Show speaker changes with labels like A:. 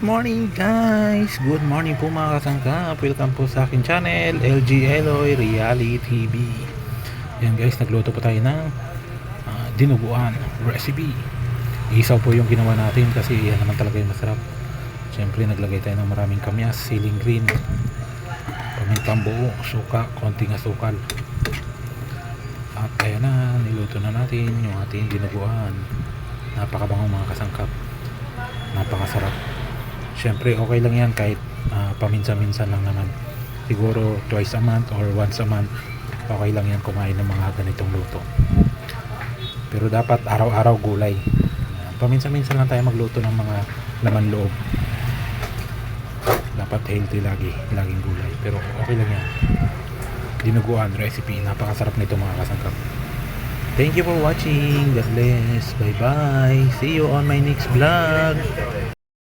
A: Morning guys! Good morning po mga kasangkap. Welcome po sa akin channel, LG Eloy Reality TV. Yan guys, nagluto po tayo ng dinuguan recipe. Isaw po yung ginawa natin kasi yan naman talaga yung masarap. Siyempre naglagay tayo ng maraming kamyas, siling green, pamintang buo, suka, konting asukal. At ayan na, niluto na natin yung ating dinuguan. Napakabango mga kasangkap, napakasarap. Siyempre okay lang yan kahit paminsan-minsan lang naman, siguro twice a month or once a month, okay lang yan kumain ng mga ganitong luto. Pero dapat araw-araw gulay. Paminsan-minsan lang tayo magluto ng mga laman loob, dapat healthy laging gulay, pero okay lang yan. Dinuguan recipe, napakasarap nito mga kasangkap. Thank you for watching. God bless. Bye bye. See you on my next vlog.